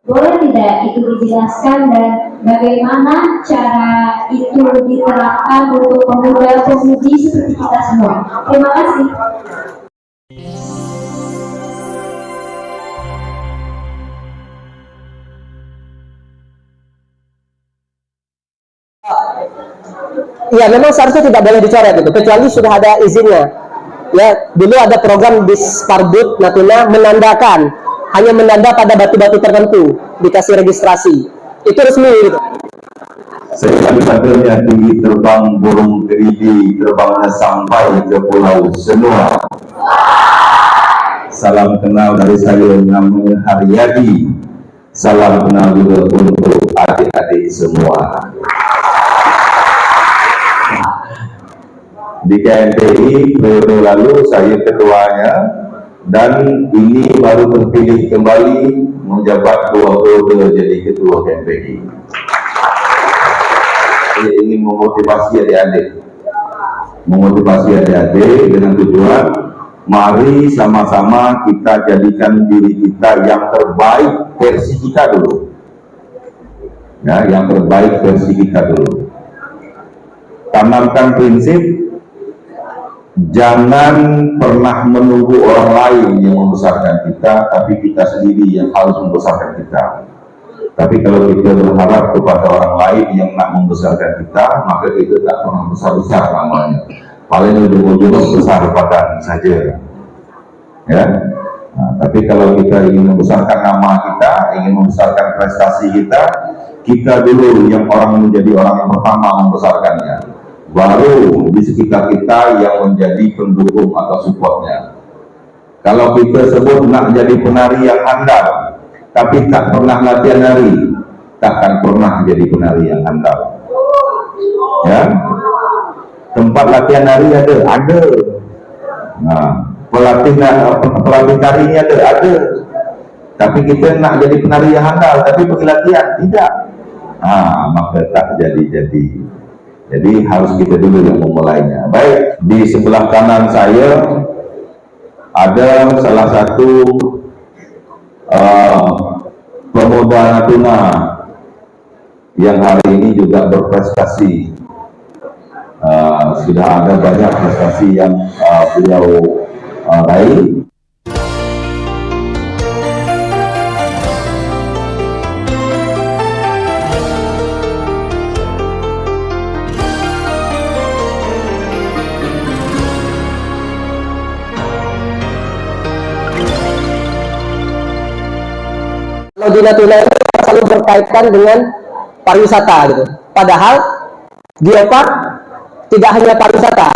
Boleh tidak itu dijelaskan dan bagaimana cara itu diterapkan untuk pemuda-pemudi seperti kita semua? Terima kasih. Ya, memang seharusnya tidak boleh dicoret itu, kecuali sudah ada izinnya. Ya, dulu ada program di Sparbud Natuna menandakan, hanya menanda pada batu-batu tertentu, dikasih registrasi. Itu resmi gitu. Sekali-kalinya tinggi terbang burung gerigi, terbangnya sampai ke pulau Senua. Salam kenal dari saya, namanya Haryadi. Salam kenal juga untuk adik-adik semua. Di KMPI periode lalu saya ketuanya, dan ini baru terpilih kembali menjabat 2 periode jadi ketua KMPI. Saya ingin memotivasi adik-adik dengan tujuan, mari sama-sama kita jadikan diri kita yang terbaik versi kita dulu. Ya, yang terbaik versi kita dulu. Tanamkan prinsip, jangan pernah menunggu orang lain yang membesarkan kita, tapi kita sendiri yang harus membesarkan kita. Tapi kalau kita berharap kepada orang lain yang nak membesarkan kita, maka kita tak pernah besar-besar namanya. Paling ujung-ujung besar badan saja. Ya. Nah, tapi kalau kita ingin membesarkan nama kita, ingin membesarkan prestasi kita, kita dulu yang orang menjadi orang yang pertama membesarkannya. Baru di sekitar kita yang menjadi pendukung atau supportnya. Kalau kita sebut nak jadi penari yang handal, tapi tak pernah latihan nari, takkan pernah jadi penari yang handal. Ya, tempat latihan nari ada. Nah, pelatih tarinya ada. Tapi kita nak jadi penari yang handal, tapi pergi latihan tidak. Maka tak jadi. Jadi harus kita dulu yang memulainya. Baik, di sebelah kanan saya ada salah satu pemuda Natuna yang hari ini juga berprestasi. Sudah ada banyak prestasi yang beliau raih. Kalau di Natuna itu selalu berkaitan dengan pariwisata gitu. Padahal geopark tidak hanya pariwisata.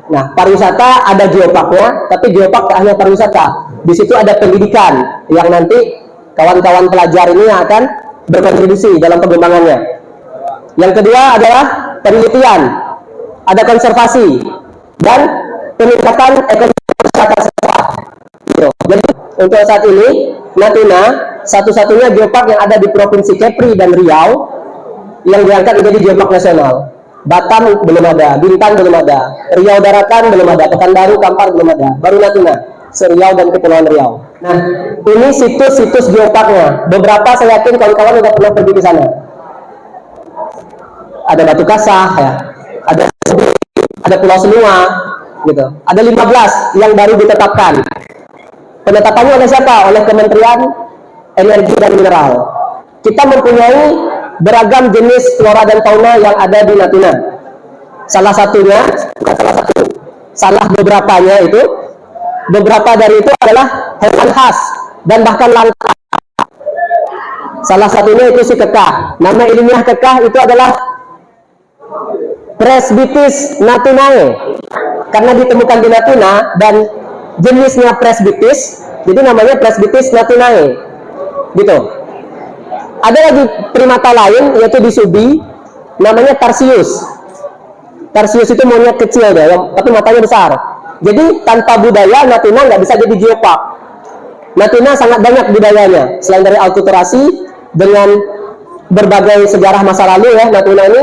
Nah, pariwisata ada geoparknya, tapi geopark tak hanya pariwisata. Di situ ada pendidikan yang nanti kawan-kawan pelajar ini akan berkontribusi dalam pengembangannya. Yang kedua adalah penelitian, ada konservasi dan peningkatan ekonomi masyarakat setempat. Gitu. Jadi untuk saat ini Natuna satu-satunya geopark yang ada di Provinsi Kepri dan Riau yang diangkat menjadi geopark nasional. Batam belum ada, Bintan belum ada, Riau Daratan belum ada, Pekanbaru, Kampar belum ada, baru Natuna, Seriau dan Kepulauan Riau. Nah, ini situs-situs geoparknya. Beberapa saya yakin kawan-kawan sudah pernah pergi ke sana. Ada Batu Kasah, ya, ada Pulau Senua, gitu. Ada 15 yang baru ditetapkan. Penetapannya oleh siapa? Oleh Kementerian Energi dan Mineral. Kita mempunyai beragam jenis flora dan fauna yang ada di Natuna. Salah satunya, bukan salah satu, salah beberapanya itu, beberapa dari itu adalah hewan khas dan bahkan langka. Salah satunya itu si kekah. Nama ilmiah kekah itu adalah Presbytis natunae. Karena ditemukan di Natuna dan jenisnya Presbytis, jadi namanya Presbytis natunae. Gitu. Ada lagi primata lain yaitu di Subi, namanya Tarsius. Tarsius itu monyet kecil deh, tapi matanya besar. Jadi tanpa budaya Natuna nggak bisa jadi geopark. Natuna sangat banyak budayanya, selain dari alkulturasi dengan berbagai sejarah masa lalu ya. Natuna ini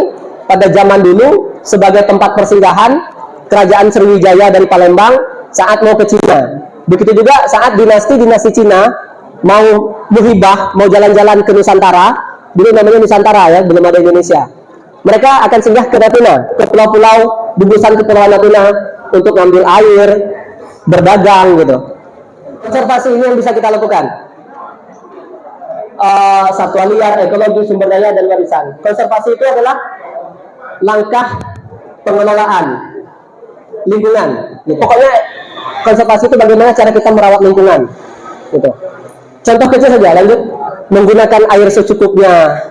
pada zaman dulu sebagai tempat persinggahan kerajaan Sriwijaya dari Palembang saat mau ke Cina. Begitu juga saat dinasti Cina mau muhibah mau jalan-jalan ke Nusantara, dulu namanya Nusantara ya, belum ada Indonesia. Mereka akan singgah ke Natuna, ke pulau-pulau gugusan kepulauan Natuna untuk ngambil air, berdagang gitu. Konservasi ini yang bisa kita lakukan. Satwa liar, ekologi, sumber daya, dan warisan. Konservasi itu adalah langkah pengelolaan lingkungan. Gitu. Pokoknya konservasi itu bagaimana cara kita merawat lingkungan. Gitu. Contoh kecil saja, lanjut. Menggunakan air secukupnya.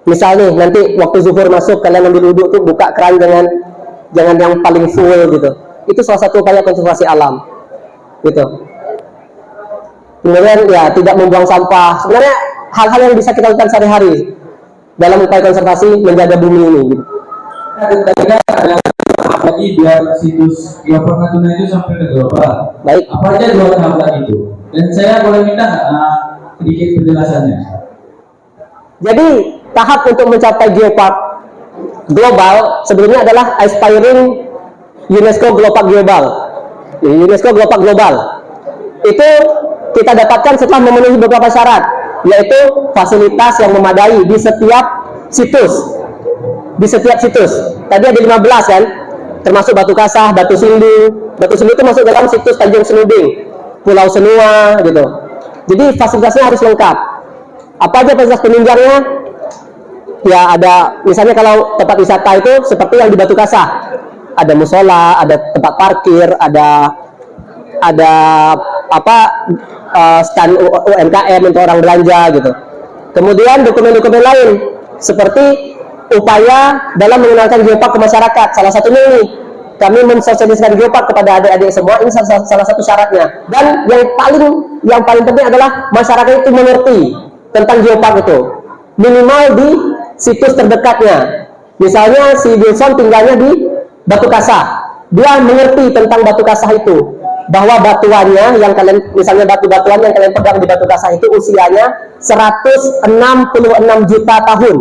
Misalnya nanti waktu zuhur masuk, kalian ambil wudhu tuh buka keran jangan yang paling full gitu. Itu salah satu upaya konservasi alam. Gitu. Kemudian ya tidak membuang sampah. Sebenarnya hal-hal yang bisa kita lakukan sehari-hari dalam upaya konservasi menjaga bumi ini. Gitu. Ketika ada lagi biar situs Geopark Natuna itu sampai ke global. Baik. Apa aja dua tahapan itu? Dan saya boleh minta sedikit penjelasannya. Jadi tahap untuk mencapai Geopark global sebelumnya adalah aspiring UNESCO Geopark Global. UNESCO Geopark Global. Itu kita dapatkan setelah memenuhi beberapa syarat, yaitu fasilitas yang memadai di setiap situs. Di setiap situs. Tadi ada 15 kan? Termasuk Batu Kasah, Batu Sindu. Batu Sindu itu masuk dalam situs Tanjung Senuding, Pulau Senua gitu. Jadi fasilitasnya harus lengkap. Apa aja fasilitas penunjangnya? Ya ada, misalnya kalau tempat wisata itu seperti yang di Batu Kasah. Ada musola, ada tempat parkir, ada stand UMKM untuk orang belanja gitu. Kemudian dokumen-dokumen lain seperti upaya dalam mengenalkan Geopark ke masyarakat. Salah satunya ini, kami mensosialisasikan Geopark kepada adik-adik semua. Ini salah satu syaratnya. Dan yang paling penting adalah masyarakat itu mengerti tentang Geopark itu. Minimal di situs terdekatnya. Misalnya si Wilson tinggalnya di Batu Kasah. Dia mengerti tentang Batu Kasah itu. Bahwa batuannya yang kalian, misalnya batu-batuan yang kalian pegang di Batu Kasah itu usianya 166 juta tahun.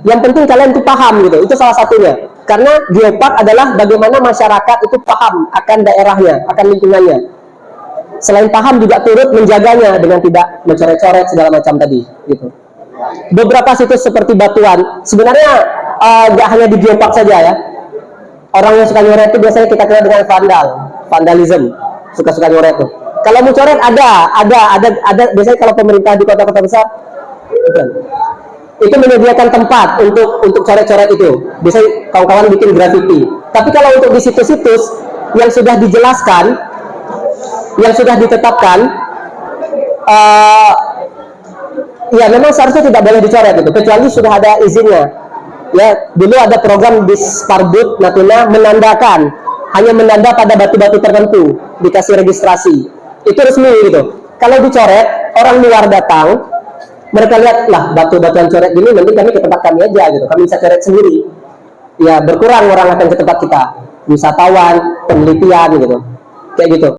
Yang penting kalian itu paham gitu. Itu salah satunya. Karena Geopark adalah bagaimana masyarakat itu paham akan daerahnya, akan lingkungannya. Selain paham juga turut menjaganya dengan tidak mencoret-coret segala macam tadi gitu. Beberapa situs seperti batuan sebenarnya nggak hanya di Geopark saja ya. Orang yang suka nyoret itu biasanya kita kenal dengan vandalism, suka nyoret tuh. Kalau mau coret ada biasanya kalau pemerintah di kota-kota besar itu menyediakan tempat untuk coret-coret itu. Biasanya kawan-kawan bikin graffiti. Tapi kalau untuk di situs-situs yang sudah dijelaskan, yang sudah ditetapkan, ya memang seharusnya tidak boleh dicoret itu, kecuali sudah ada izinnya. Ya, dulu ada program di Sparbud Natuna menandakan, hanya menanda pada batu-batu tertentu, dikasih registrasi. Itu resmi gitu. Kalau dicoret, orang luar datang, mereka lihat lah batu-batuan coret gini, nanti kami ke tempat kami aja gitu. Kami bisa coret sendiri. Ya berkurang orang akan ke tempat kita. Wisatawan, penelitian gitu. Kayak gitu.